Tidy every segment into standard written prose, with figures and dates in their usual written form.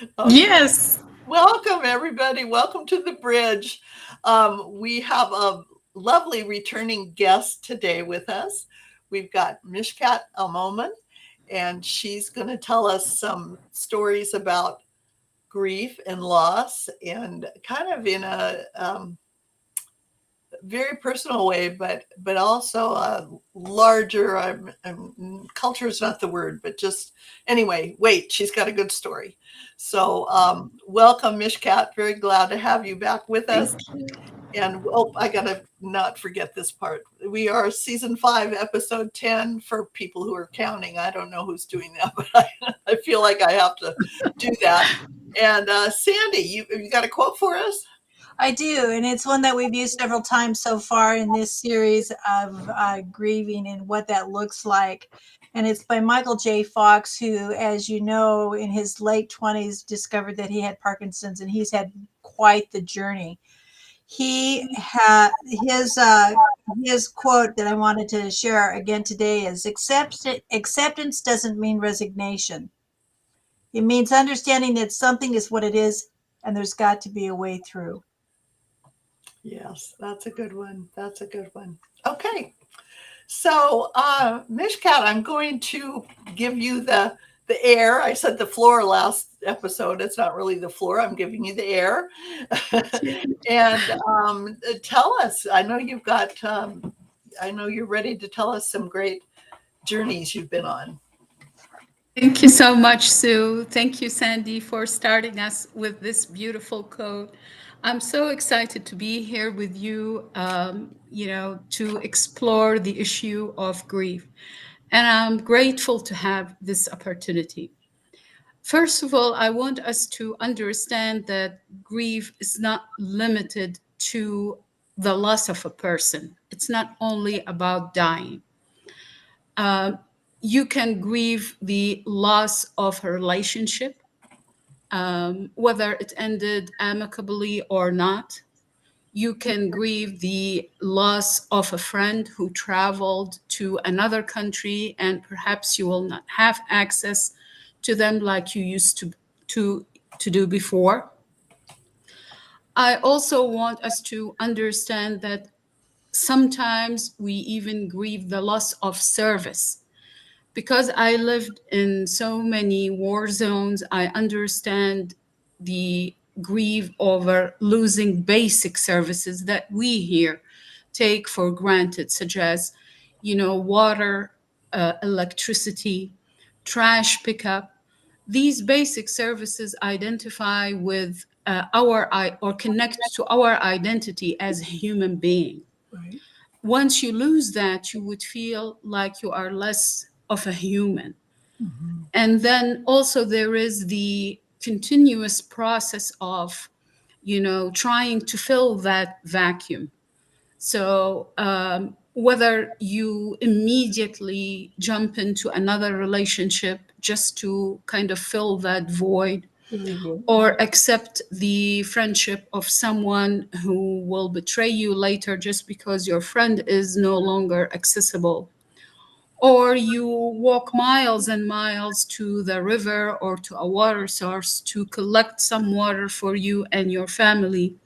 Okay. Yes. Welcome, everybody. Welcome to the bridge. We have a lovely returning guest today with us. We've got Mishkat Almoman, and she's going to tell us some stories about grief and loss, and kind of in a very personal way, but also a larger. Culture is not the word, but just anyway. Wait, she's got a good story. So, welcome, Mishkat. Very glad to have you back with us. Thank you. And oh, I gotta not forget this part. We are season 5, episode 10 for people who are counting. I don't know who's doing that, but I feel like I have to do that. And Sandy, you got a quote for us? I do, and it's one that we've used several times so far in this series of grieving and what that looks like. And it's by Michael J. Fox, who, as you know, in his late 20s discovered that he had Parkinson's, and he's had quite the journey. He had his quote that I wanted to share again today is acceptance doesn't mean resignation. It means understanding that something is what it is, and there's got to be a way through. Yes, that's a good one. That's a good one. Okay. So, Mishkat, I'm going to give you the air. I said the floor last episode. It's not really the floor. I'm giving you the air. And tell us. I know you've got. I know you're ready to tell us some great journeys you've been on. Thank you so much, Sue. Thank you, Sandy, for starting us with this beautiful quote. I'm so excited to be here with you, to explore the issue of grief. And I'm grateful to have this opportunity. First of all, I want us to understand that grief is not limited to the loss of a person, it's not only about dying. Uh, you can grieve the loss of a relationship, whether it ended amicably or not. You can grieve the loss of a friend who traveled to another country and perhaps you will not have access to them like you used to, to do before. I also want us to understand that sometimes we even grieve the loss of service. Because I lived in so many war zones, I understand the grief over losing basic services that we here take for granted, such as, water, electricity, trash pickup. These basic services identify with or connect to our identity as a human being. Right. Once you lose that, you would feel like you are less of a human. Mhm. And then also there is the continuous process of, trying to fill that vacuum. So whether you immediately jump into another relationship just to kind of fill that void, Mhm. or accept the friendship of someone who will betray you later just because your friend is no longer accessible, or you walk miles and miles to the river or to a water source to collect some water for you and your family.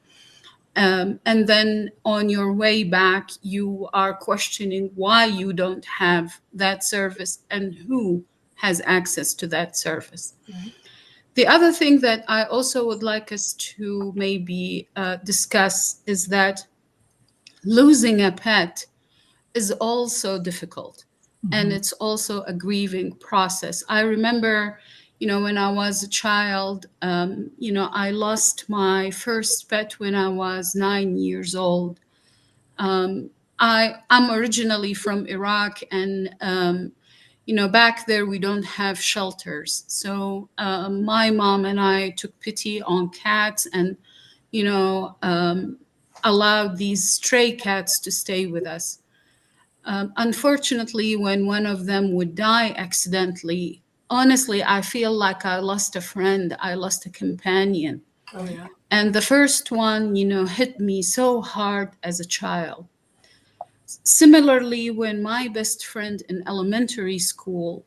And then on your way back, you are questioning why you don't have that service and who has access to that service. Right. The other thing that I also would like us to maybe discuss is that losing a pet is also difficult, and Mhm. it's also a grieving process. I remember, when I was a child, I lost my first pet when I was 9 years old. Um, I'm originally from Iraq, and back there we don't have shelters. So my mom and I took pity on cats and, you know, um, allowed these stray cats to stay with us. Unfortunately, when one of them would die accidentally, honestly, I feel like I lost a friend, I lost a companion. Oh yeah. And the first one, hit me so hard as a child. Similarly, when my best friend in elementary school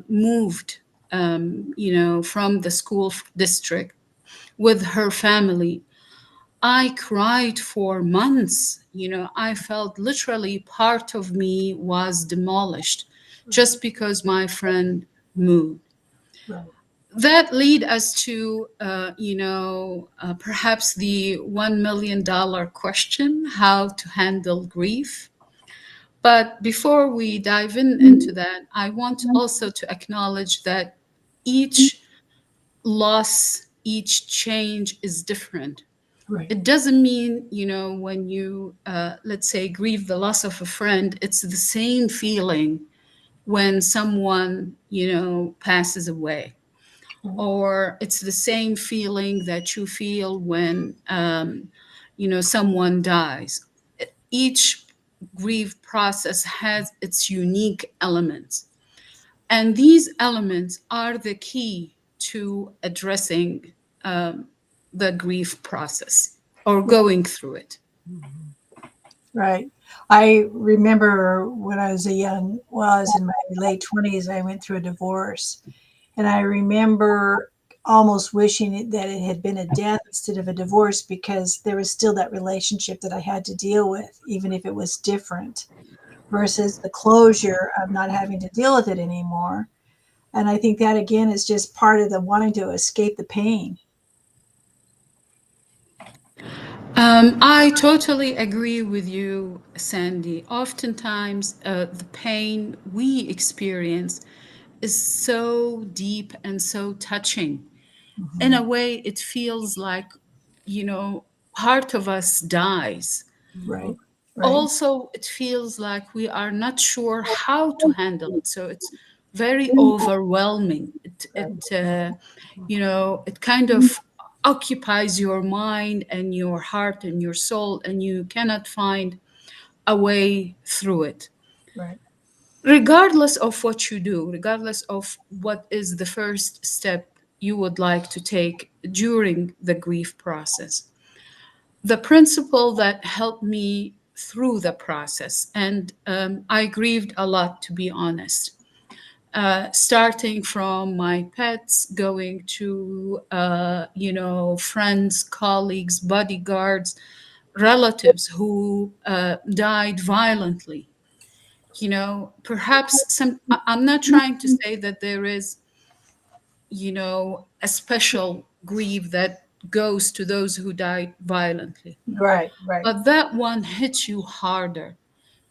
moved from the school district with her family. I cried for months. I felt literally part of me was demolished just because my friend moved. Right. That lead us to, perhaps the $1 million question, how to handle grief. But before we dive into that, I want also to acknowledge that each loss, each change is different. Right. It doesn't mean, when you, let's say, grieve the loss of a friend, it's the same feeling when someone, passes away. Or it's the same feeling that you feel when, someone dies. Each grief process has its unique elements. And these elements are the key to addressing the grief process or going through it. Right. I remember when I was I was in my late 20s, I went through a divorce. And I remember almost wishing that it had been a death instead of a divorce, because there was still that relationship that I had to deal with, even if it was different, versus the closure of not having to deal with it anymore. And I think that, again, is just part of the wanting to escape the pain. I totally agree with you, Sandy. Oftentimes, the pain we experience is so deep and so touching. In a way, it feels like, part of us dies. Right. Right. Also, it feels like we are not sure how to handle it. So it's very overwhelming. It kind of occupies your mind and your heart and your soul, and you cannot find a way through it. Right. Regardless of what you do, regardless of what is the first step you would like to take during the grief process, the principle that helped me through the process, and I grieved a lot, to be honest, starting from my pets, going to, friends, colleagues, bodyguards, relatives who died violently. Perhaps I'm not trying to say that there is, a special grief that goes to those who died violently. Right. Right. But that one hits you harder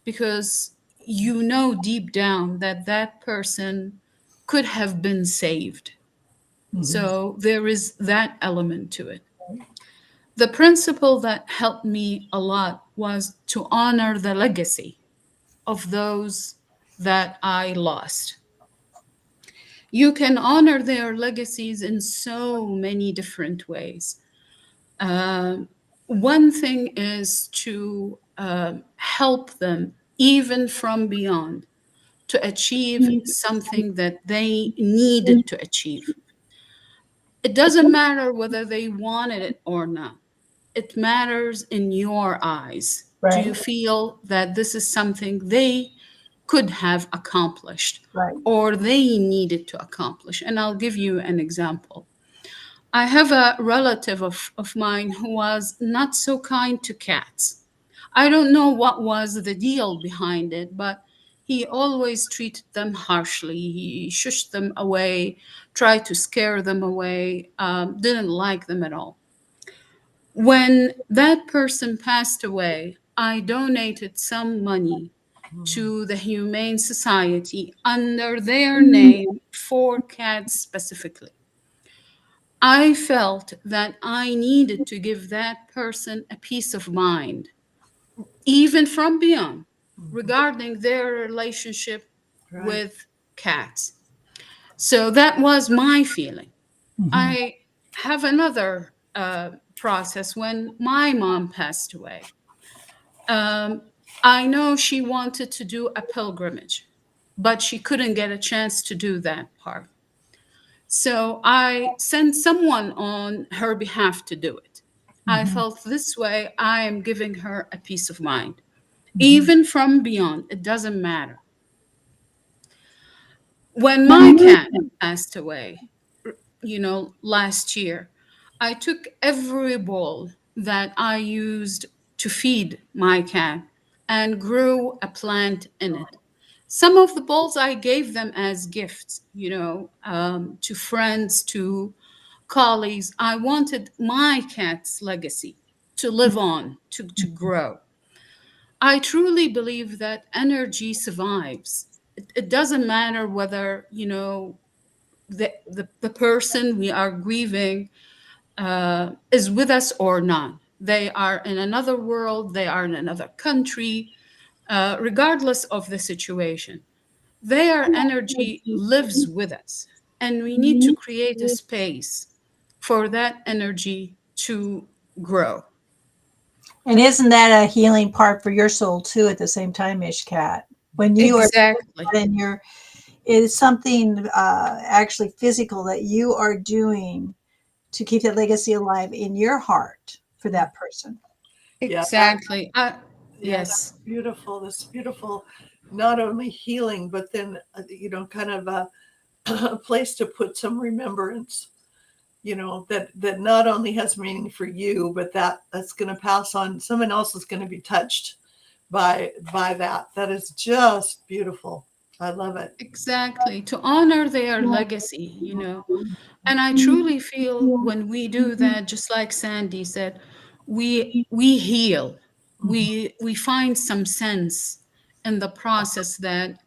because deep down that that person could have been saved. So there is that element to it. The principle that helped me a lot was to honor the legacy of those that I lost. You can honor their legacies in so many different ways. One thing is to help them, even from beyond, to achieve something that they needed to achieve. It doesn't matter whether they wanted it or not. It matters in your eyes. Do you Right. feel that this is something they could have accomplished Right. or they needed to accomplish? And I'll give you an example. I have a relative of mine who was not so kind to cats. I don't know what was the deal behind it, but he always treated them harshly. He shushed them away, tried to scare them away, didn't like them at all. When that person passed away, I donated some money to the Humane Society under their name for cats specifically. I felt that I needed to give that person a peace of mind, even from beyond, regarding their relationship Right. with cats. So that was my feeling. I have another process when my mom passed away. I know she wanted to do a pilgrimage, but she couldn't get a chance to do that part. So I sent someone on her behalf to do it. I felt this way, I am giving her a peace of mind, even from beyond. It doesn't matter. When my cat passed away, last year, I took every bowl that I used to feed my cat and grew a plant in it. Some of the bowls I gave them as gifts, to friends, to colleagues. I wanted my cat's legacy to live on, to grow. I truly believe that energy survives. It doesn't matter whether, the person we are grieving is with us or not. They are in another world, they are in another country, regardless of the situation. Their energy lives with us, and we need to create a space for that energy to grow. And isn't that a healing part for your soul too at the same time, Ishkat? When you are Exactly. in your, it is something actually physical that you are doing to keep that legacy alive in your heart for that person. Yeah, Exactly. yeah, Yes. that's beautiful. That's beautiful. Not only healing, but then, kind of a place to put some remembrance, that not only has meaning for you, but that's going to pass on. Someone else is going to be touched by that. That is just beautiful. I love it. Exactly. To honor their legacy. And I truly feel when we do that, just like Sandy said, we heal. Mhm, We find some sense in the process that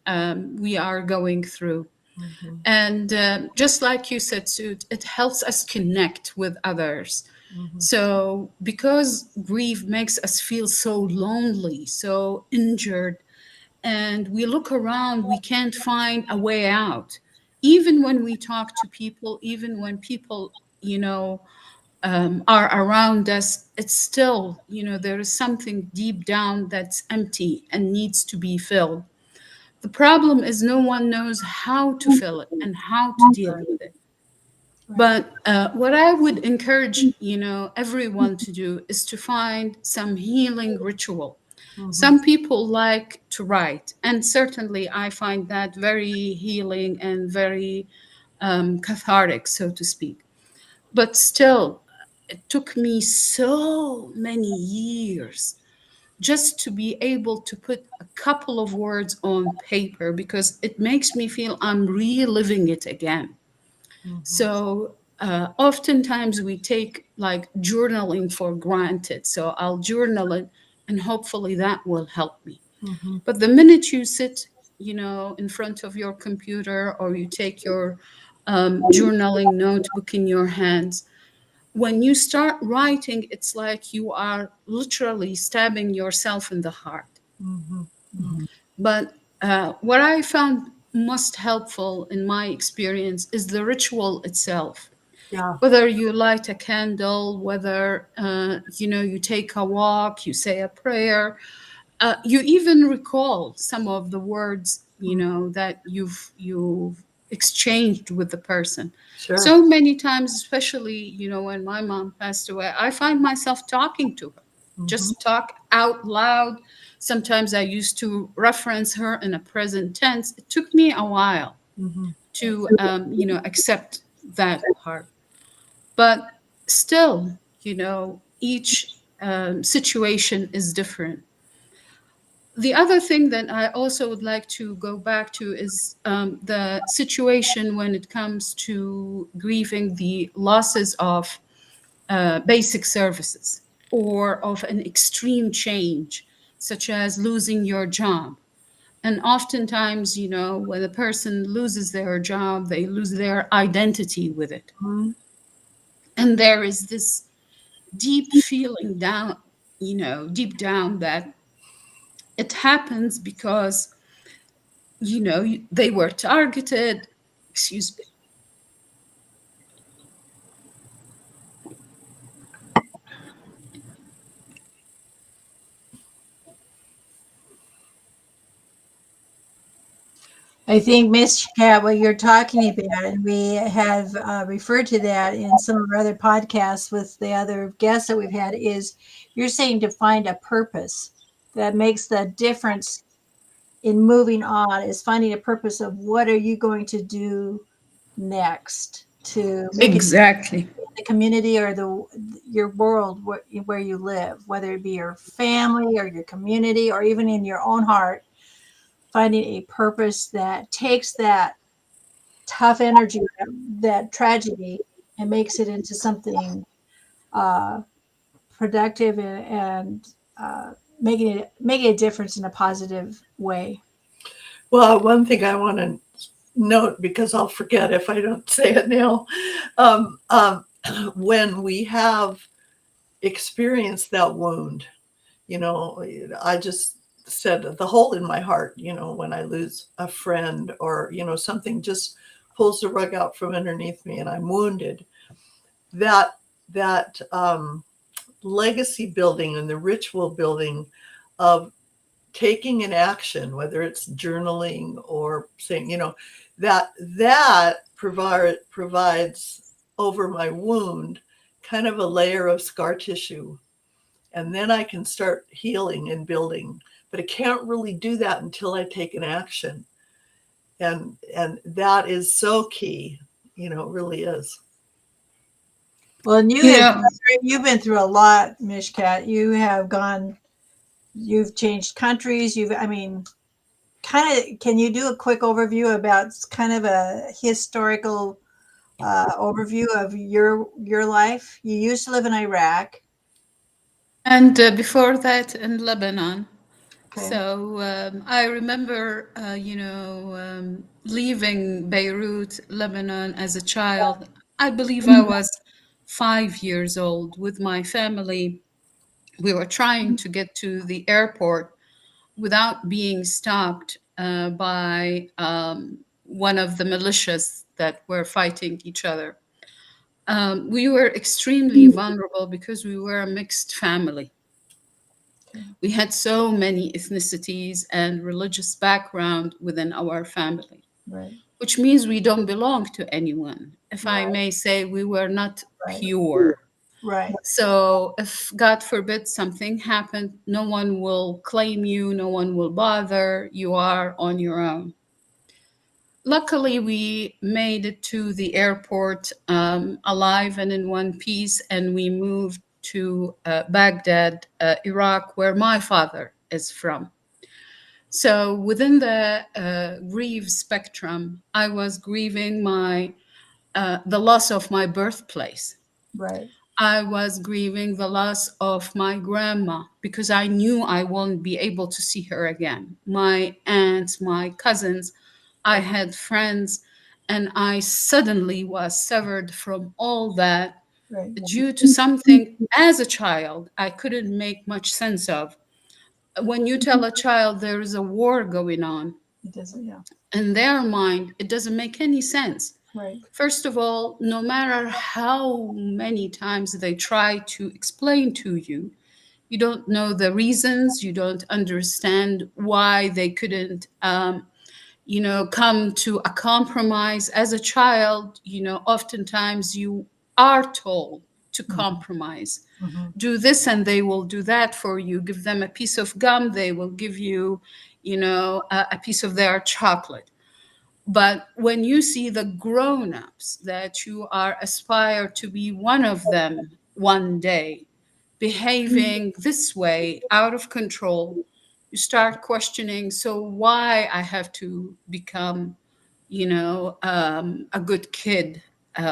we are going through. mhm, And just like you said, Sue, it helps us connect with others. mhm. So, because grief makes us feel so lonely, so injured, and we look around, we can't find a way out. Even when we talk to people, even when people, are around us, it's still, there is something deep down that's empty and needs to be filled. The problem is no one knows how to fill it and how to deal with it. Right. But what I would encourage, everyone to do is to find some healing ritual. Mhm. Some people like to write, and certainly I find that very healing and very cathartic, so to speak. But still, it took me so many years just to be able to put a couple of words on paper because it makes me feel I'm reliving it again. Mhm. So oftentimes we take like journaling for granted. So I'll journal it and hopefully that will help me. Mhm. But the minute you sit, in front of your computer or you take your journaling notebook in your hands, when you start writing, it's like you are literally stabbing yourself in the heart. Mhm. Mhm. But what I found most helpful in my experience is the ritual itself. Yeah. Whether you light a candle, whether you take a walk, you say a prayer, you even recall some of the words that you've exchanged with the person. Sure. So many times, especially when my mom passed away, I find myself talking to her, Mhm. just talk out loud. Sometimes I used to reference her in a present tense. It took me a while Mhm. to accept that part, but still, each situation is different. The other thing that I also would like to go back to is the situation when it comes to grieving the losses of basic services or of an extreme change, such as losing your job. And oftentimes, when a person loses their job, they lose their identity with it. Mhm. And there is this deep feeling down, deep down that it happens because they were targeted. Excuse me. I think, Miss Cat, what you're talking about, and we have referred to that in some of our other podcasts with the other guests that we've had, is you're saying to find a purpose that makes the difference in moving on is finding a purpose of what are you going to do next to make it Exactly. the community or your world where you live, whether it be your family or your community or even in your own heart, finding a purpose that takes that tough energy, that tragedy, and makes it into something uh, productive and making a difference in a positive way. Well, one thing I want to note, because I'll forget if I don't say it now, um, um, when we have experienced that wound, you know, I just said the hole in my heart, you know, when I lose a friend or, you know, something just pulls the rug out from underneath me and I'm wounded. That legacy building and the ritual building of taking an action, whether it's journaling or saying, you know, that provides over my wound kind of a layer of scar tissue. And then I can start healing and building. But I can't really do that until I take an action. And that is so key, you know, it really is. Well, and You know, you've been through a lot, Mishkat. You've changed countries. I mean, kind of, can you do a quick overview about kind of a historical overview of your life? You used to live in Iraq. and before that in Lebanon. Okay. So I remember, leaving Beirut, Lebanon as a child. I believe I was 5 years old with my family. We were trying to get to the airport without being stopped by one of the militias that were fighting each other. We were extremely vulnerable because we were a mixed family. We had so many ethnicities and religious background within our family, Right. which means we don't belong to anyone. If I Right. may say, we were not Right. pure. Right. So if God forbid something happened, no one will claim you, no one will bother. You are on your own. Luckily, we made it to the airport alive and in one piece, and we moved to Baghdad, Iraq, where my father is from. So within the grief spectrum, I was grieving the loss of my birthplace. Right. I was grieving the loss of my grandma because I knew I won't be able to see her again. My aunts, my cousins, I had friends, and I suddenly was severed from all that Right. due to something as a child I couldn't make much sense of. When you tell a child there is a war going on, It doesn't. Yeah. in their mind, it doesn't make any sense. Right. First of all, no matter how many times they try to explain to you, you don't know the reasons, you don't understand why they couldn't, come to a compromise. As a child, oftentimes you are told to compromise. Mm-hmm. Do this and they will do that for you. Give them a piece of gum, they will give you, a piece of their chocolate. But when you see the grown-ups that you are aspire to be one of them one day behaving this way out of control, you start questioning, so why I have to become, a good kid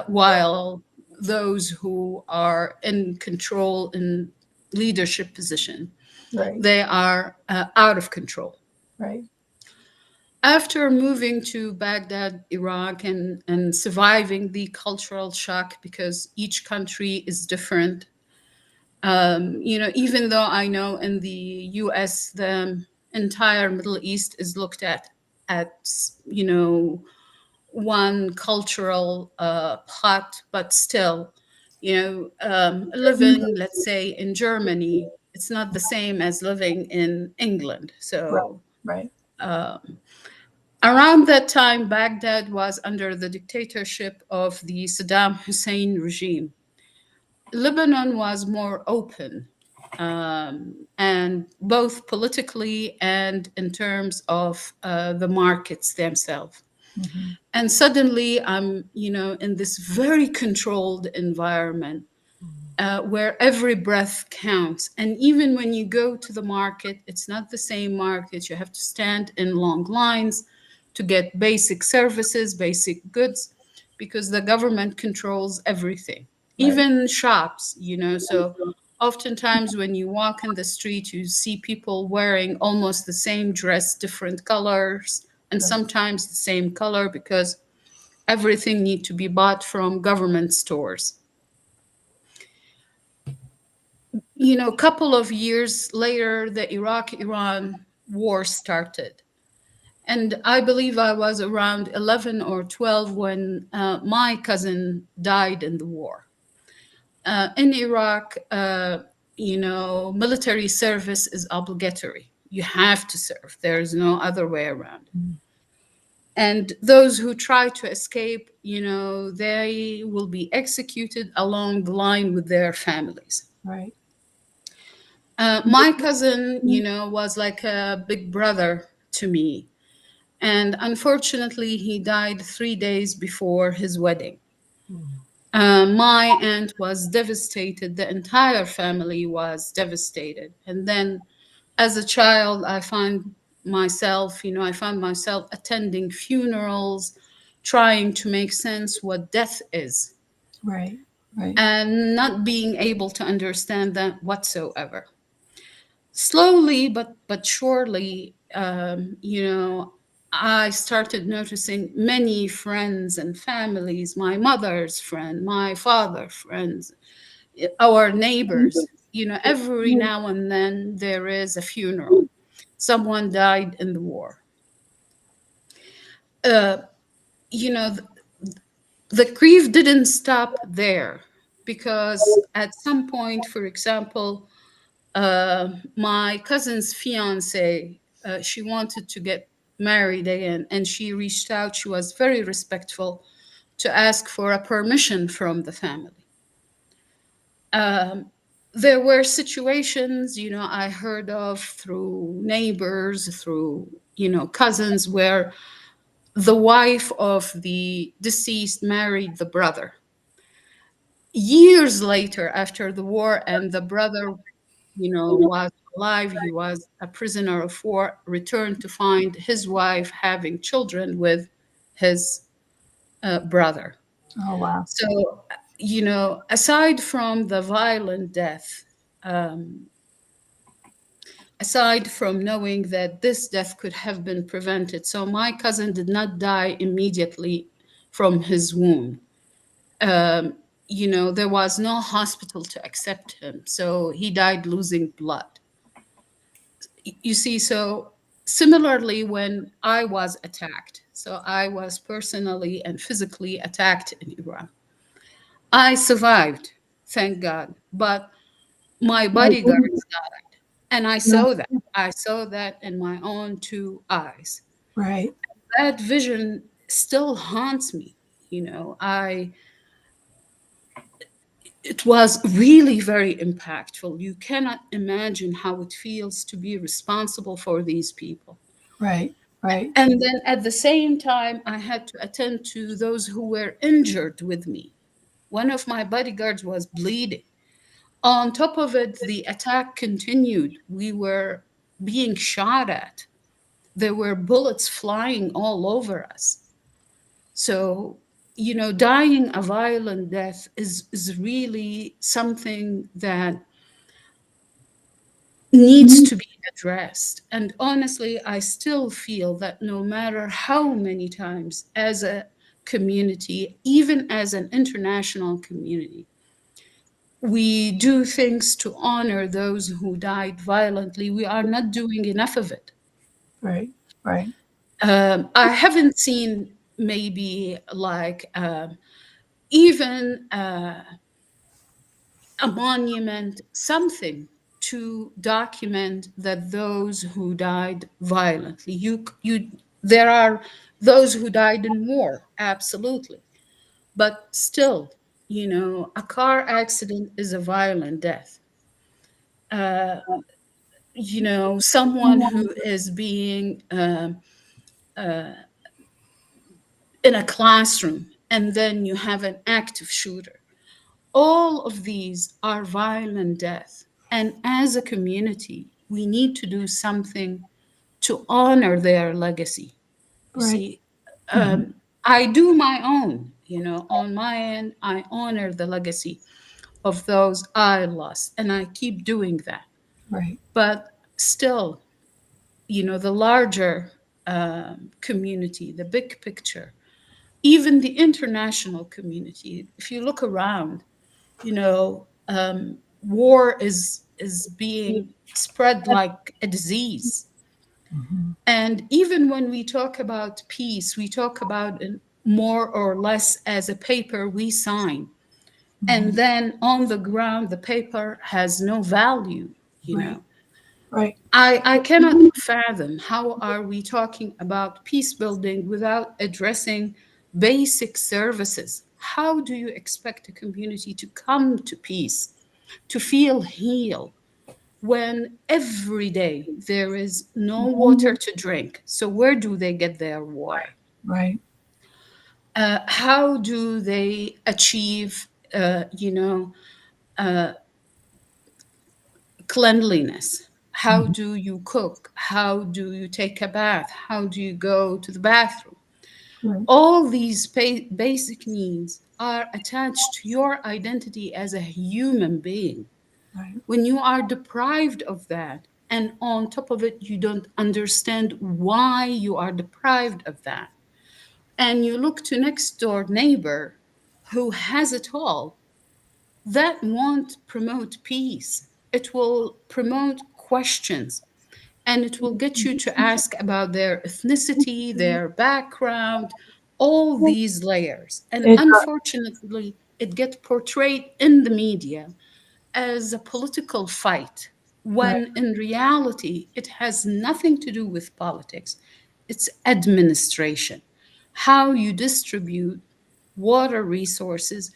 while those who are in control in leadership position, Right. they are out of control. Right. After moving to Baghdad, Iraq, and surviving the cultural shock because each country is different, even though I know in the US, the entire Middle East is looked at, one cultural pot, but still, living, let's say, in Germany, it's not the same as living in England. So, Right. um, around that time, Baghdad was under the dictatorship of the Saddam Hussein regime. Lebanon was more open. and both politically and in terms of the markets themselves. Mhm. And suddenly I'm, in this very controlled environment where every breath counts. And even when you go to the market, it's not the same market. You have to stand in long lines to get basic services, basic goods, because the government controls everything, Right. even shops, So oftentimes when you walk in the street, you see people wearing almost the same dress, different colors, and Right. sometimes the same color because everything need to be bought from government stores. A couple of years later, the Iraq-Iran war started. And I believe I was around 11 or 12 when my cousin died in the war. In Iraq, military service is obligatory. You have to serve. There is no other way around. And those who try to escape, they will be executed along the line with their families. Right. My cousin, was like a big brother to me. And unfortunately, he died 3 days before his wedding. My aunt was devastated. The entire family was devastated. And then as a child, I found myself attending funerals, trying to make sense what death is, Right. Right. and not being able to understand that whatsoever. Slowly but surely, I started noticing many friends and families, my mother's friend, my father's friends, our neighbors. Every now and then there is a funeral. Someone died in the war. Uh, you know, th- the grief didn't stop there because at some point, for example, my cousin's fiance, she wanted to get married again, and she reached out. She was very respectful to ask for a permission from the family. Um, there were situations, I heard of through neighbors, through, cousins, where the wife of the deceased married the brother. Years later, after the war, and the brother was alive, he was a prisoner of war, returned to find his wife having children with his brother. Oh, wow. So, aside from the violent death, um, aside from knowing that this death could have been prevented, so my cousin did not die immediately from his wound. Um, there was no hospital to accept him, so he died losing blood. You see, so similarly, when I was attacked, so I was personally and physically attacked in Iran, I survived, thank God, but my bodyguards died, and I saw that in my own two eyes. Right. That vision still haunts me. I It was really very impactful. You cannot imagine how it feels to be responsible for these people. Right. Right. And then at the same time, I had to attend to those who were injured with me. One of my bodyguards was bleeding. On top of it, the attack continued. We were being shot at. There were bullets flying all over us. So, dying a violent death is really something that needs to be addressed. And honestly, I still feel that no matter how many times as a community, even as an international community, we do things to honor those who died violently, we are not doing enough of it. Right. Right. I haven't seen maybe like even a monument, something to document that those who died violently. There are those who died in war, absolutely, but still, a car accident is a violent death. someone who is being in a classroom, and then you have an active shooter. All of these are violent death. And as a community, we need to do something to honor their legacy. You Right. see, I do my own, on my end, I honor the legacy of those I lost, and I keep doing that. Right. But still, the larger community, the big picture, even the international community, if you look around, war is being spread like a disease. And even when we talk about peace, we talk about it more or less as a paper we sign. And then on the ground, the paper has no value, Right. Right. I cannot fathom how are we talking about peace building without addressing basic services. How do you expect a community to come to peace, to feel healed, when every day there is no water to drink? So where do they get their water? Right. How do they achieve, cleanliness? How do you cook? How do you take a bath? How do you go to the bathroom? Right. All these basic needs are attached to your identity as a human being. Right. When you are deprived of that, and on top of it, you don't understand why you are deprived of that, and you look to next door neighbor who has it all, that won't promote peace. It will promote questions, and it will get you to ask about their ethnicity, their background, all these layers. And It- unfortunately, it gets portrayed in the media as a political fight, when in reality, it has nothing to do with politics. It's administration, how you distribute water resources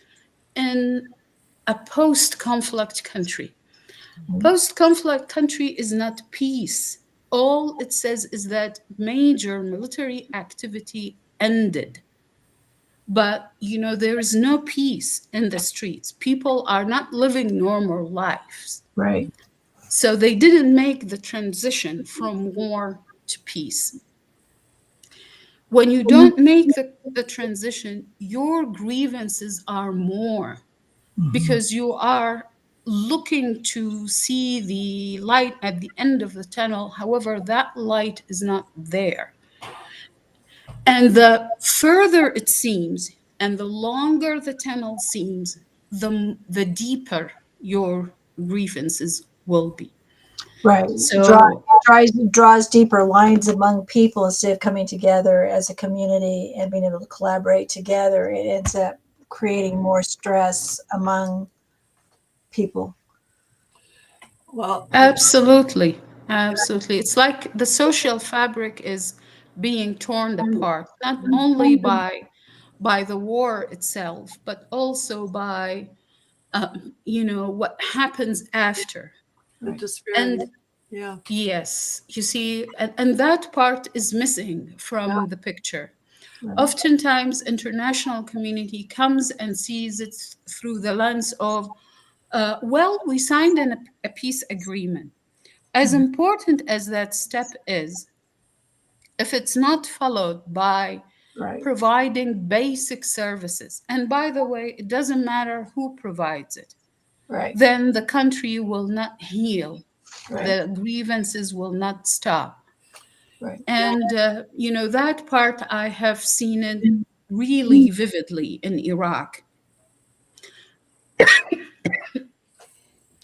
in a post-conflict country. Post-conflict country is not peace. All it says is that major military activity ended. But, there is no peace in the streets. People are not living normal lives. Right. So they didn't make the transition from war to peace. When you don't make the transition, your grievances are more, because you are looking to see the light at the end of the tunnel. However, that light is not there. And the further it seems, and the longer the tunnel seems, the deeper your grievances will be. Right. So, Draws deeper lines among people instead of coming together as a community and being able to collaborate together. It ends up creating more stress among people. Well, absolutely, absolutely. It's like the social fabric is being torn apart, not only by the war itself, but also by what happens after. the Right. disparity. And Yeah. yes, you see, and that part is missing from the picture. Right. Oftentimes, international community comes and sees it through the lens of, well, we signed a peace agreement. As important as that step is, if it's not followed by Right. providing basic services, and by the way, it doesn't matter who provides it, Right. then the country will not heal. Right. The grievances will not stop. Right. And, that part I have seen it really vividly in Iraq.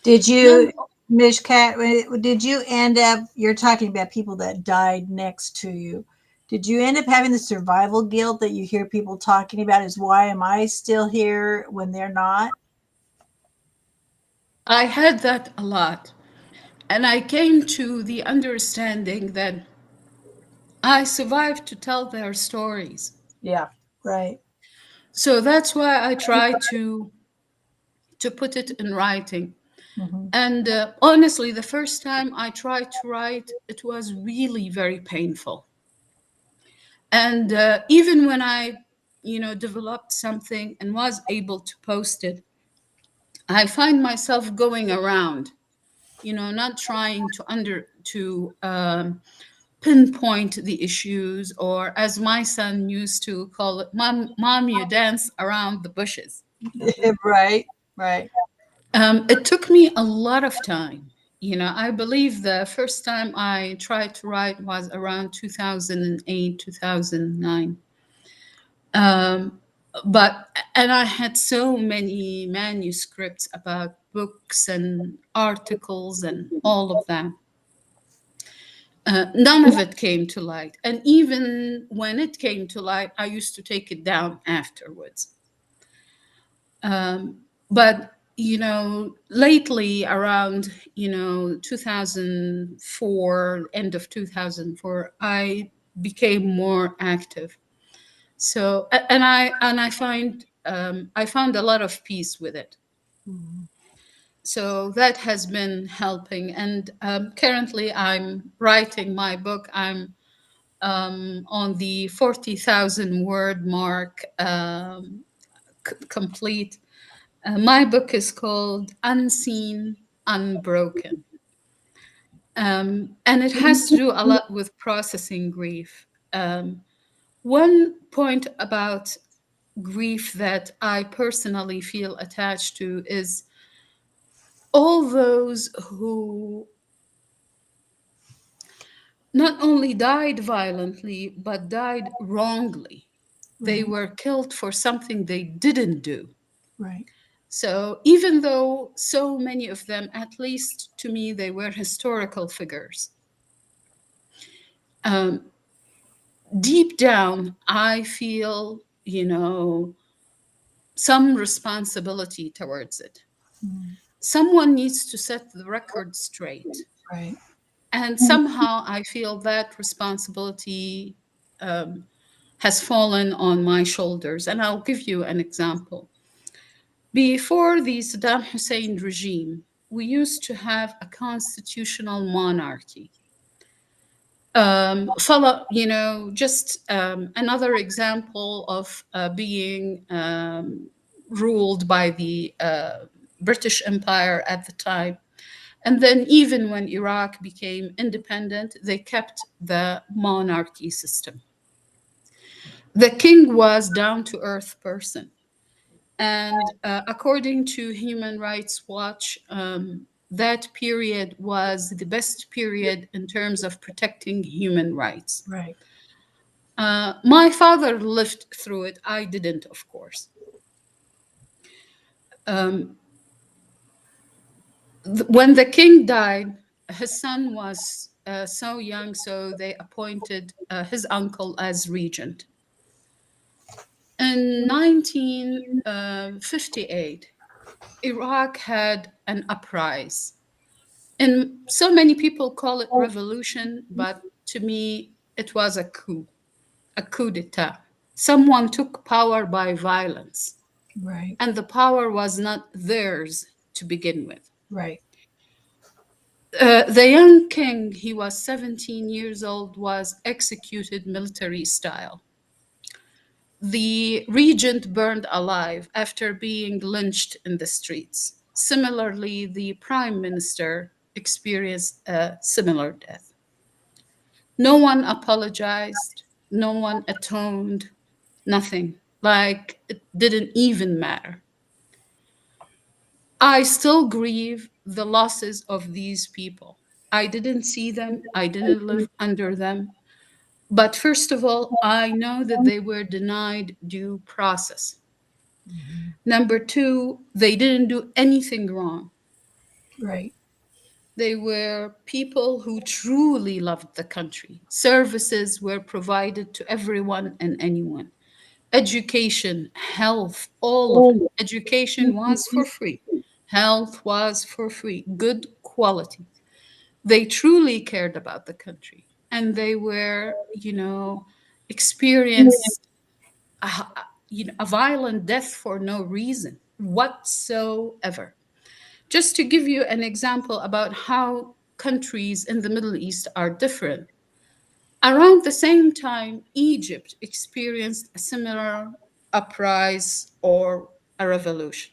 Did you, Mishkat, did you end up, you're talking about people that died next to you. Did you end up having the survival guilt that you hear people talking about, is why am I still here when they're not? I had that a lot. And I came to the understanding that I survived to tell their stories. Yeah. Right. So that's why I try to put it in writing. Mhm. And honestly, the first time I tried to write, it was really very painful. And even when I, developed something and was able to post it, I find myself going around, not trying to pinpoint the issues, or as my son used to call it, mom, you dance around the bushes. Right, right. It took me a lot of time. I believe the first time I tried to write was around 2008, 2009. Um, and I had so many manuscripts about books and articles and all of that. None of it came to light. And even when it came to light, I used to take it down afterwards. But lately around 2004, end of 2004, I became more active. So I found a lot of peace with it. Mhm. So that has been helping. And currently I'm writing my book. I'm on the 40,000 word mark, complete. My book is called Unseen, Unbroken. And it has to do a lot with processing grief. One point about grief that I personally feel attached to is all those who not only died violently, but died wrongly. They Right, were killed for something they didn't do. right. So even though so many of them, at least to me, they were historical figures, um, deep down, I feel, some responsibility towards it. Mhm. Someone needs to set the record straight. Right. And somehow I feel that responsibility um, has fallen on my shoulders. And I'll give you an example. Before the Saddam Hussein regime, we used to have a constitutional monarchy. Just another example of being ruled by the British Empire at the time. And then, even when Iraq became independent, they kept the monarchy system. The king was down to earth person. And according to Human Rights Watch, that period was the best period in terms of protecting human rights. Right. My father lived through it. I didn't, of course. Um, when the king died, his son was so young, so they appointed his uncle as regent. In 1958, Iraq had an uprising. And so many people call it revolution, but to me, it was a coup d'etat. Someone took power by violence, Right. and the power was not theirs to begin with. Right. The young king, he was 17 years old, was executed military style. The regent burned alive after being lynched in the streets. Similarly, the prime minister experienced a similar death. No one apologized, no one atoned, nothing. Like it didn't even matter. I still grieve the losses of these people. I didn't see them, I didn't live under them. But first of all, I know that they were denied due process. Mhm. Number two, they didn't do anything wrong. Right. They were people who truly loved the country. Services were provided to everyone and anyone. Education, health, all of it. Education was for free. Health was for free. Good quality. They truly cared about the country. And they were, experienced a violent death for no reason whatsoever. Just to give you an example about how countries in the Middle East are different. Around the same time, Egypt experienced a similar uprising or a revolution.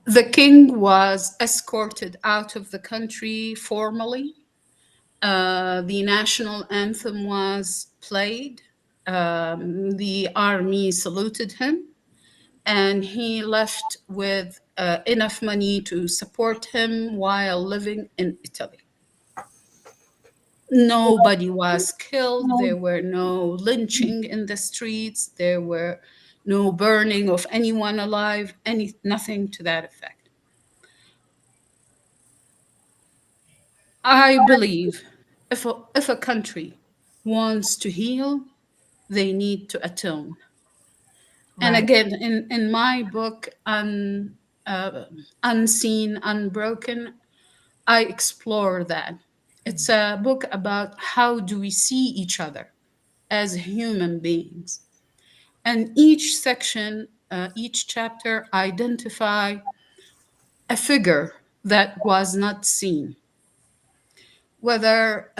The king was escorted out of the country formally. The national anthem was played. The army saluted him, and he left with enough money to support him while living in Italy. Nobody was killed. There were no lynching in the streets. There were no burning of anyone alive, nothing to that effect. I believe if a country wants to heal, they need to atone. And Right. again, in my book, Unseen, Unbroken, I explore that. It's a book about how do we see each other as human beings. And each section, each chapter identify a figure that was not seen, whether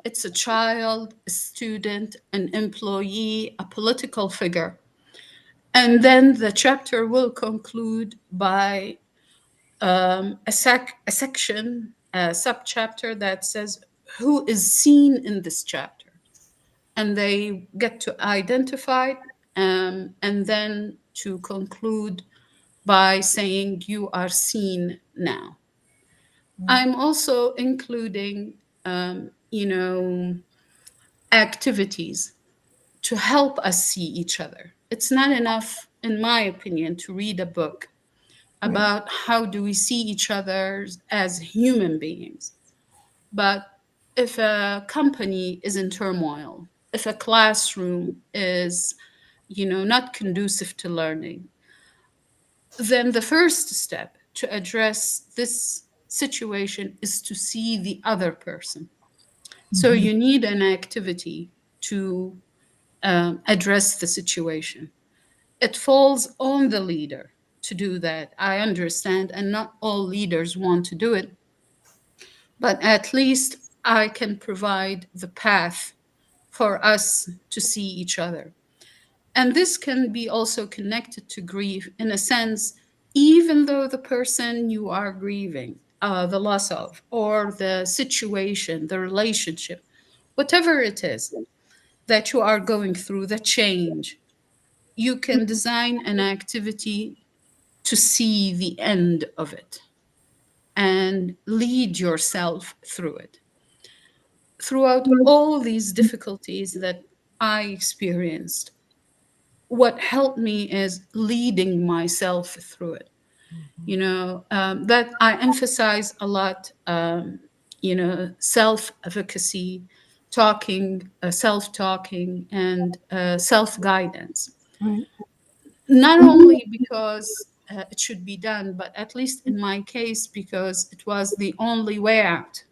it's a child, a student, an employee, a political figure. And then the chapter will conclude by a section, a subchapter that says who is seen in this chapter. And they get to identify and then to conclude by saying you are seen now. I'm also including, activities to help us see each other. It's not enough, in my opinion, to read a book about how do we see each other as human beings. But if a company is in turmoil, if a classroom is, not conducive to learning, then the first step to address this situation is to see the other person. So you need an activity to address the situation. It falls on the leader to do that. I understand, and not all leaders want to do it, but at least I can provide the path for us to see each other. And this can be also connected to grief in a sense, even though the person you are grieving, the loss of, or the situation, the relationship, whatever it is that you are going through, the change, you can design an activity to see the end of it and lead yourself through it. Throughout all these difficulties that I experienced, what helped me is leading myself through it. That I emphasize a lot, self-efficacy, talking, self-talking, and self-guidance. Right. Not only because it should be done, but at least in my case, because it was the only way out.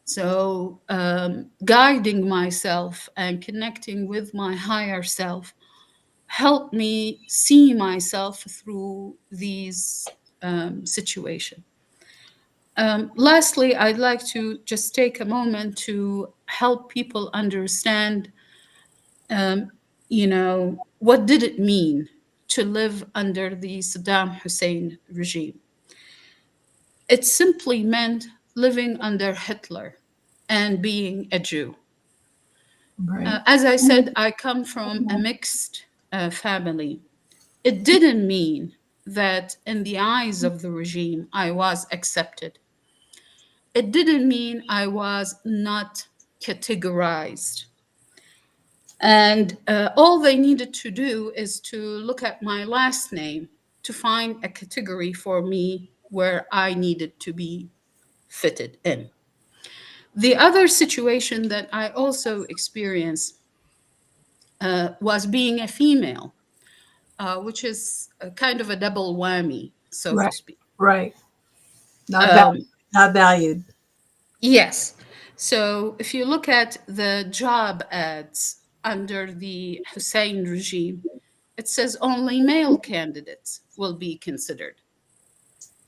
So guiding myself and connecting with my higher self helped me see myself through these situations. Lastly, I'd like to just take a moment to help people understand, what did it mean to live under the Saddam Hussein regime? It simply meant living under Hitler and being a Jew. Right. As I said, I come from a mixed family. It didn't mean that in the eyes of the regime, I was accepted. It didn't mean I was not categorized. And all they needed to do is to look at my last name to find a category for me where I needed to be fitted in. The other situation that I also experienced was being a female, which is a kind of a double whammy, so Right. to speak. Right. Um, Not valued. yes. So if you look at the job ads under the Hussein regime, it says only male candidates will be considered.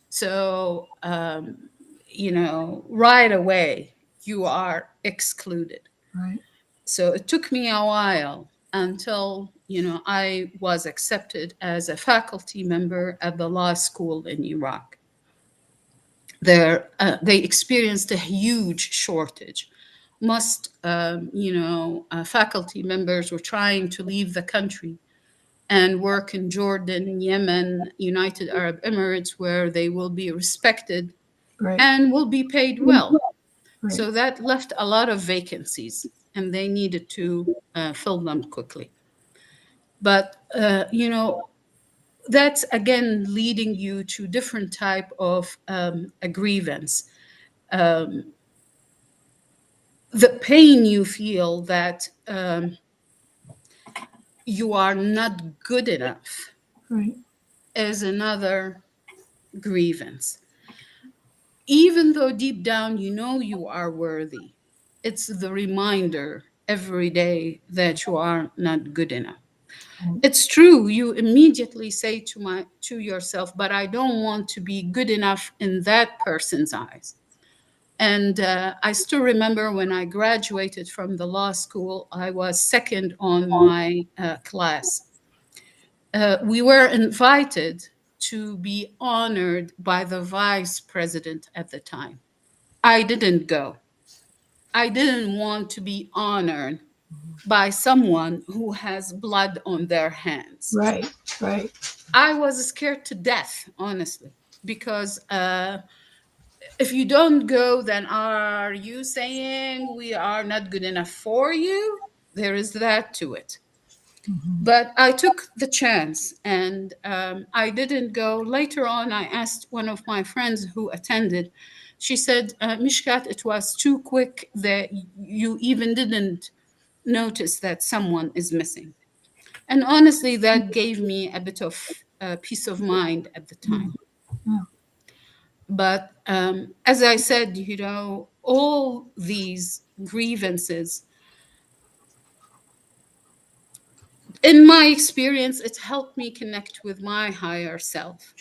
So, right away, you are excluded. Right. So it took me a while until, I was accepted as a faculty member at the law school in Iraq. There, they experienced a huge shortage. Most, faculty members were trying to leave the country and work in Jordan, Yemen, United Arab Emirates, where they will be respected Right. and will be paid well. Right. So that left a lot of vacancies, and they needed to fill them quickly. But, that's again leading you to different type of a grievance. The pain you feel that you are not good enough Right. is another grievance. Even though deep down you know you are worthy, it's the reminder every day that you are not good enough. It's true, you immediately say to yourself, but I don't want to be good enough in that person's eyes. And I still remember when I graduated from the law school, I was second on my class. We were invited to be honored by the vice president at the time. I didn't go. I didn't want to be honored by someone who has blood on their hands. Right. Right. I was scared to death, honestly, because if you don't go, then are you saying we are not good enough for you? There is that to it. But I took the chance and I didn't go. Later on, I asked one of my friends who attended. She said, Mishkat, it was too quick that you even didn't notice that someone is missing. And honestly, that gave me a bit of peace of mind at the time. Yeah. But as I said, all these grievances, in my experience, it helped me connect with my higher self.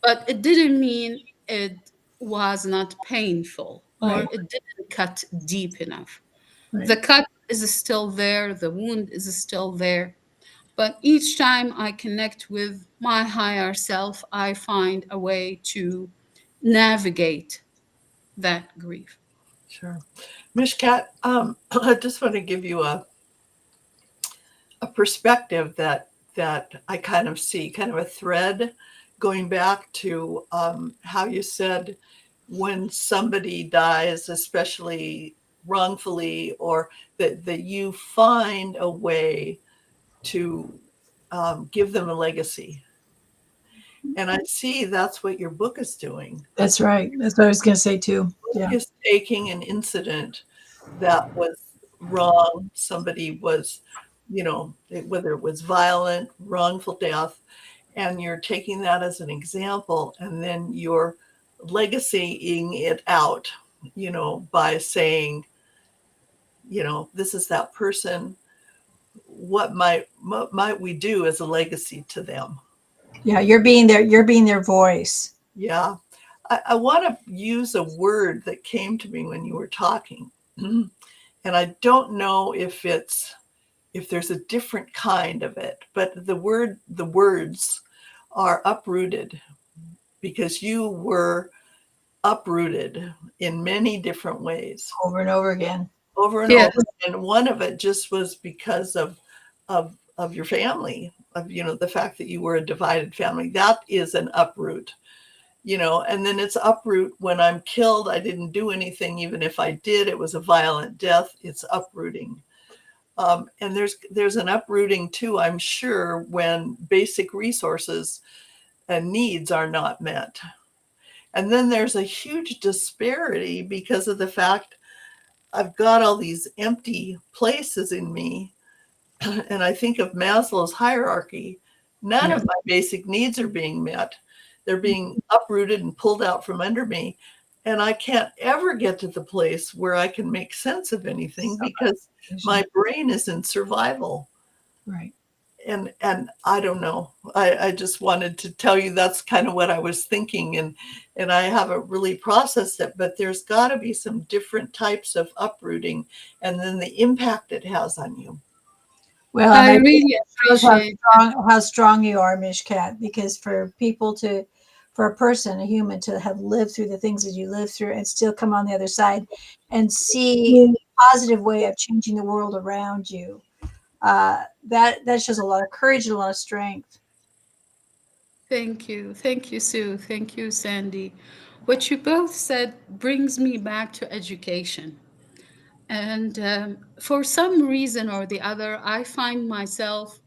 But it didn't mean it was not painful or Right. it didn't cut deep enough. Right. The cut is still there, the wound is still there. But each time I connect with my higher self, I find a way to navigate that grief. Sure. Mishkat, I just want to give you a perspective that I kind of see, kind of a thread going back to how you said when somebody dies, especially wrongfully, or that you find a way to give them a legacy. And I see that's what your book is doing. That's right. That's what I was going to say too. Yeah. Is taking an incident that was wrong, somebody was, whether it was violent, wrongful death, and you're taking that as an example, and then you're legacying it out, by saying, this is that person. What might we do as a legacy to them? Yeah. You're being their voice. Yeah. I want to use a word that came to me when you were talking. And I don't know if there's a different kind of it, but the words are uprooted, because you were uprooted in many different ways. Over and over again. Over and Yes. over. And one of it just was because of your family, of, the fact that you were a divided family. That is an uproot. And then it's uproot when I'm killed. I didn't do anything. Even if I did, it was a violent death. It's uprooting. And there's an uprooting too, I'm sure, when basic resources and needs are not met. And then there's a huge disparity because of the fact I've got all these empty places in me. And I think of Maslow's hierarchy. None of my basic needs are being met. They're being uprooted and pulled out from under me. And I can't ever get to the place where I can make sense of anything because my brain is in survival. Right. and I don't know. I just wanted to tell you that's kind of what I was thinking, and I haven't really processed it, but there's got to be some different types of uprooting, and then the impact it has on you. Well, and I I think really it shows appreciate how strong you are, Mishkat, because for a person, a human, to have lived through the things that you lived through and still come on the other side and see a positive way of changing the world around you, that shows a lot of courage and a lot of strength. Thank you. Thank you, Sue. Thank you, Sandy. What you both said brings me back to education. And for some reason or the other, I find myself,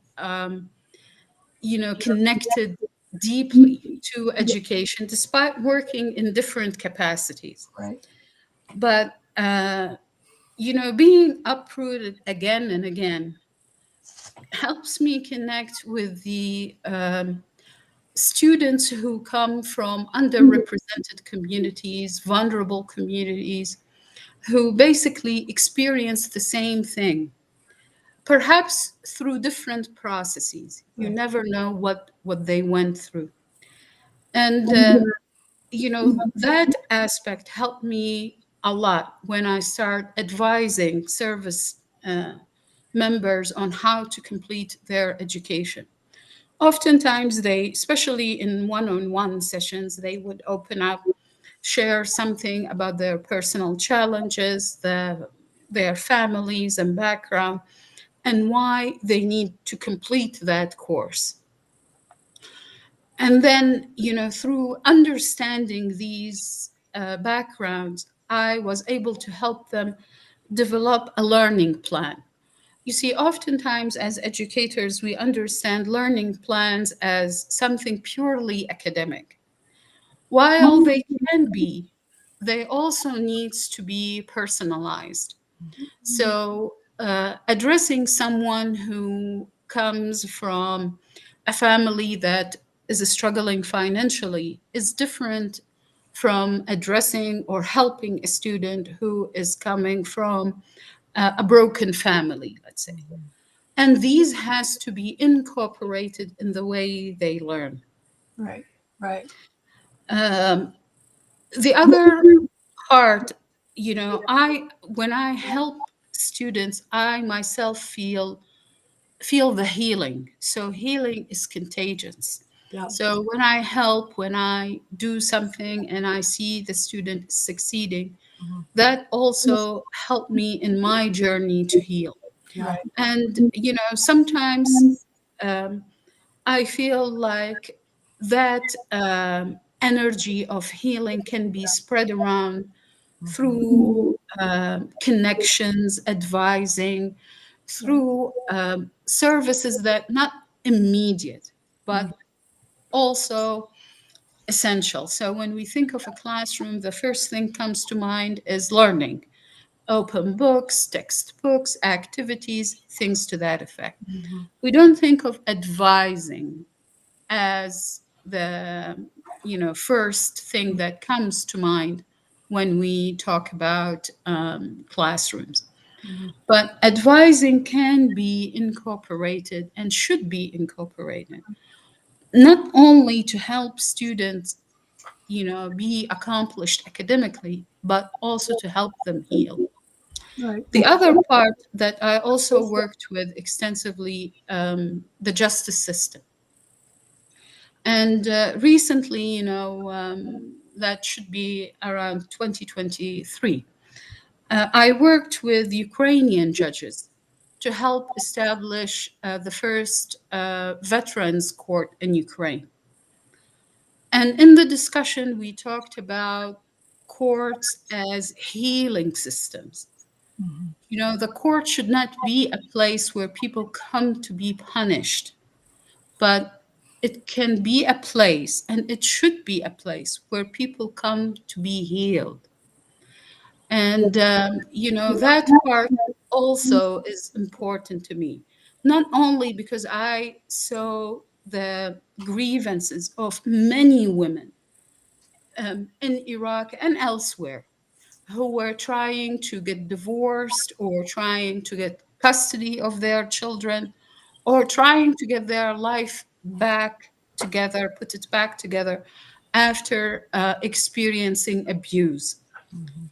connected deeply to education despite working in different capacities. Right. But, being uprooted again and again helps me connect with the students who come from underrepresented communities, vulnerable communities, who basically experience the same thing, perhaps through different processes. You Right. never know what they went through. And, that aspect helped me a lot when I start advising service members on how to complete their education. Oftentimes, they, especially in one on one sessions, they would open up, share something about their personal challenges, their families and background, and why they need to complete that course. And then, through understanding these backgrounds, I was able to help them develop a learning plan. You see, oftentimes as educators, we understand learning plans as something purely academic. While they can be, they also needs to be personalized. So, addressing someone who comes from a family that is struggling financially is different from addressing or helping a student who is coming from a broken family, let's say. And these has to be incorporated in the way they learn. Right. Right. Um, the other part, I when I help students, I myself feel the healing. So healing is contagious. Yeah. So when I do something and I see the student succeeding, that also helped me in my journey to heal. Yeah. Right. And, sometimes um, I feel like that energy of healing can be spread around through connections, advising, through services that not immediate, but also essential. So when we think of a classroom, the first thing comes to mind is learning. Open books, textbooks, activities, things to that effect. We don't think of advising as the first thing that comes to mind when we talk about classrooms. But advising can be incorporated and should be incorporated, not only to help students be accomplished academically, but also to help them heal. Right. The other part that I also worked with extensively, the justice system. And recently, that should be around 2023, I worked with Ukrainian judges to help establish the first veterans court in Ukraine. And in the discussion, we talked about courts as healing systems. The court should not be a place where people come to be punished, but it can be a place, and it should be a place where people come to be healed. And, that part also is important to me, not only because I saw the grievances of many women in Iraq and elsewhere who were trying to get divorced or trying to get custody of their children or trying to get their life back together, put it back together after experiencing abuse. Mhm.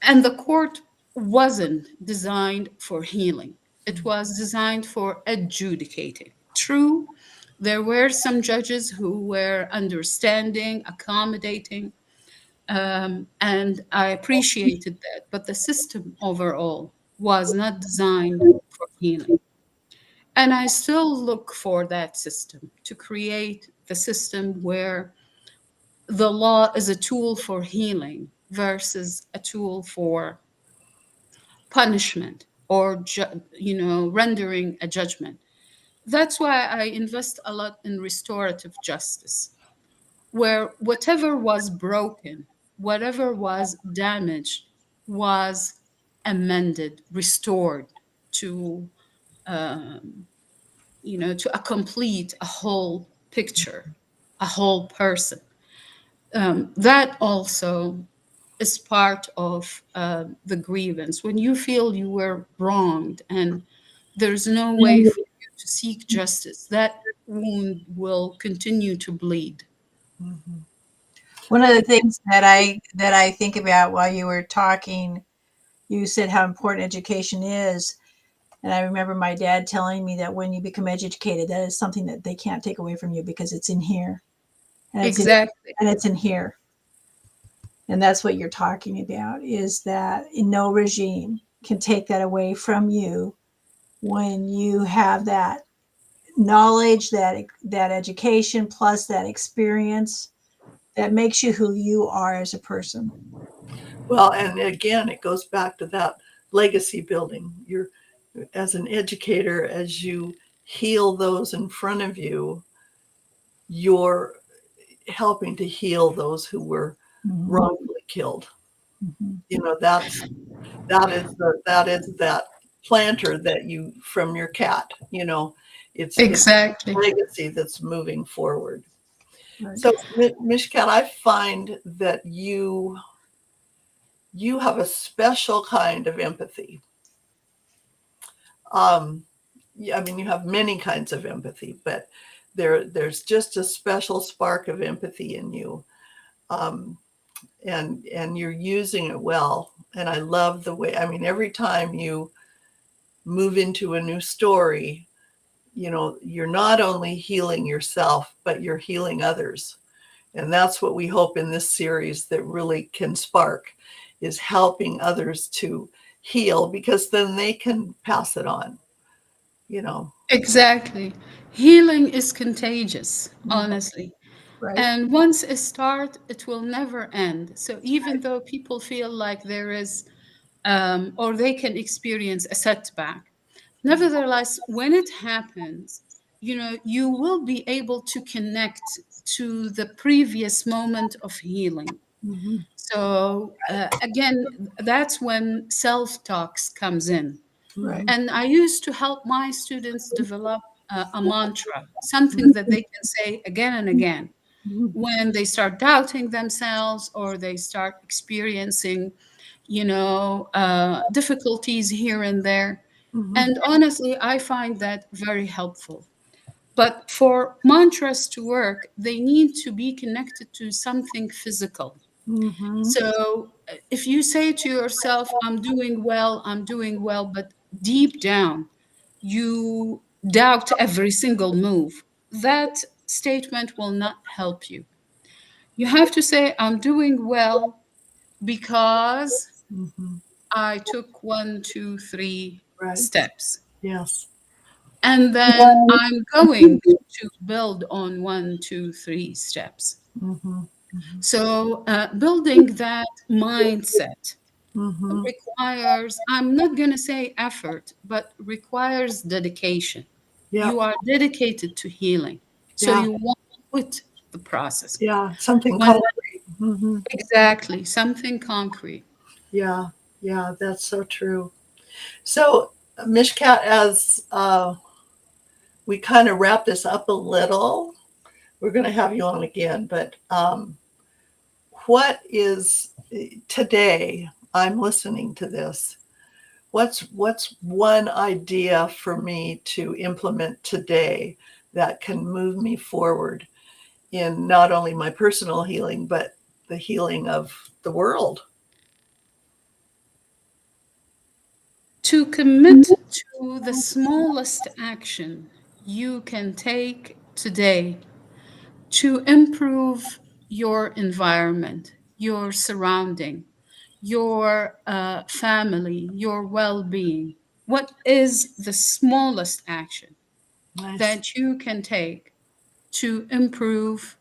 And the court wasn't designed for healing, it was designed for adjudicating. True, there were some judges who were understanding, accommodating, and I appreciated that. But the system overall was not designed for healing. And I still look for that system to create the system where the law is a tool for healing versus a tool for punishment or rendering a judgment. That's why I invest a lot in restorative justice, where whatever was broken, whatever was damaged, was amended, restored to to a complete, a whole picture, a whole person. That also is part of the grievance. When you feel you were wronged and there's no way for you to seek justice, that wound will continue to bleed. Mhm. One of the things that I think about while you were talking, you said how important education is. And I remember my dad telling me that when you become educated, that is something that they can't take away from you because it's in here. And Exactly. it's in here. And that's what you're talking about, is that no regime can take that away from you when you have that knowledge, that education, plus that experience that makes you who you are as a person. Well, and again, it goes back to that legacy building. You're, as an educator, as you heal those in front of you, you're helping to heal those who were Mhm. wrongfully killed. Mhm. You know, that is that planter that you from your cat. You know, it's Exactly. legacy that's moving forward. Right. So, Mishkat, I find that you have a special kind of empathy. Yeah, I mean, you have many kinds of empathy, but there's just a special spark of empathy in you, um, and you're using it well. And I love the way. I mean, every time you move into a new story, you know, you're not only healing yourself, but you're healing others. And that's what we hope in this series that really can spark, is helping others to heal, because then they can pass it on, you know. Exactly. Healing is contagious, Mhm. honestly. Right. And once it starts, it will never end. So even though people feel like there is, or they can experience a setback, nevertheless, when it happens, you will be able to connect to the previous moment of healing. Mhm. So again, that's when self-talks comes in. Right. Mhm. And I used to help my students develop a mantra, something that they can say again and again Mhm. when they start doubting themselves or they start experiencing, difficulties here and there. Mhm. And honestly, I find that very helpful. But for mantras to work, they need to be connected to something physical. Mhm. So if you say to yourself, I'm doing well, but deep down, you doubt every single move, that statement will not help you. You have to say, I'm doing well because Mhm. I took 1, 2, 3 Right. steps. Yes. And then I'm going to build on 1, 2, 3 steps. Mhm. Mhm. So building that mindset Mhm. requires, I'm not going to say effort, but requires dedication. Yeah. You are dedicated to healing. So Yeah. you won't quit the process. Yeah. Something When concrete. Mhm. exactly something concrete. Yeah. Yeah. That's so true. So, Mishkat, as we kind of wrap this up a little, we're going to have you on again, but what is today? I'm listening to this. what's one idea for me to implement today that can move me forward in not only my personal healing, but the healing of the world? To commit to the smallest action you can take today to improve your environment, your surrounding, your family, your well being. What is the smallest action Nice. that you can take to improve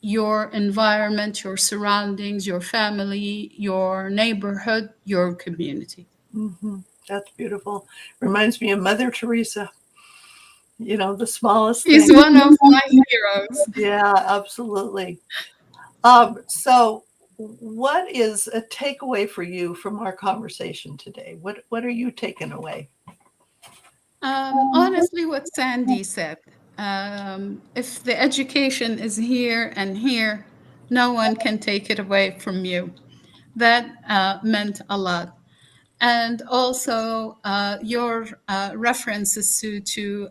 your environment, your surroundings, your family, your neighborhood, your community? Mhm. That's beautiful. Reminds me of Mother Teresa. The smallest He's thing. one of my heroes. Yeah, absolutely. So what is a takeaway for you from our conversation today? What are you taking away? Honestly, what Sandy said, if the education is here and here, no one can take it away from you. That meant a lot. And also your references to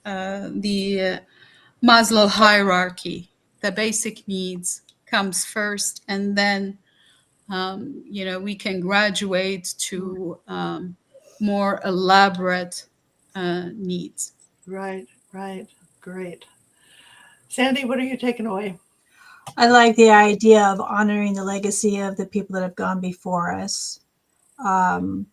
the Maslow hierarchy, the basic needs comes first, and then we can graduate to more elaborate needs. Right, right. Great. Sandy, what are you taking away? I like the idea of honoring the legacy of the people that have gone before us. Um,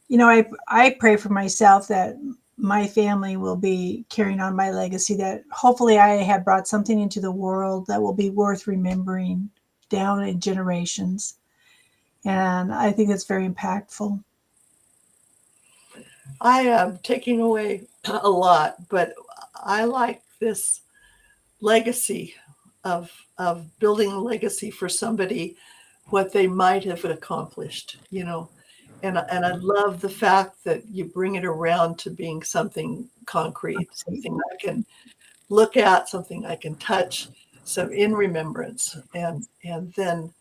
I pray for myself that my family will be carrying on my legacy, that hopefully I have brought something into the world that will be worth remembering down in generations. And I think that's very impactful. I am taking away a lot, but I like this legacy of building a legacy for somebody, what they might have accomplished, and I love the fact that you bring it around to being something concrete, something I can look at, something I can touch, so in remembrance, and then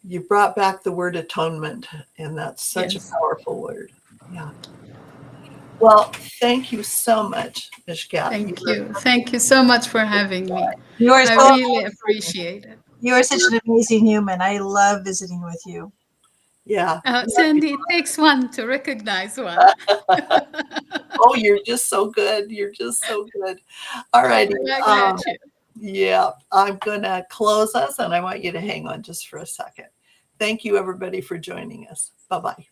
you brought back the word atonement, and that's such Yes. a powerful word. Yeah. Well, thank you so much, Mishkat. Thank you. Thank you so much for having me. You are I so really appreciate it. You are such an amazing human. I love visiting with you. Yeah. Sandy, it takes one to recognize one. Oh, you're just so good. You're just so good. All righty. I got you. Yeah, I'm going to close us, and I want you to hang on just for a second. Thank you, everybody, for joining us. Bye-bye.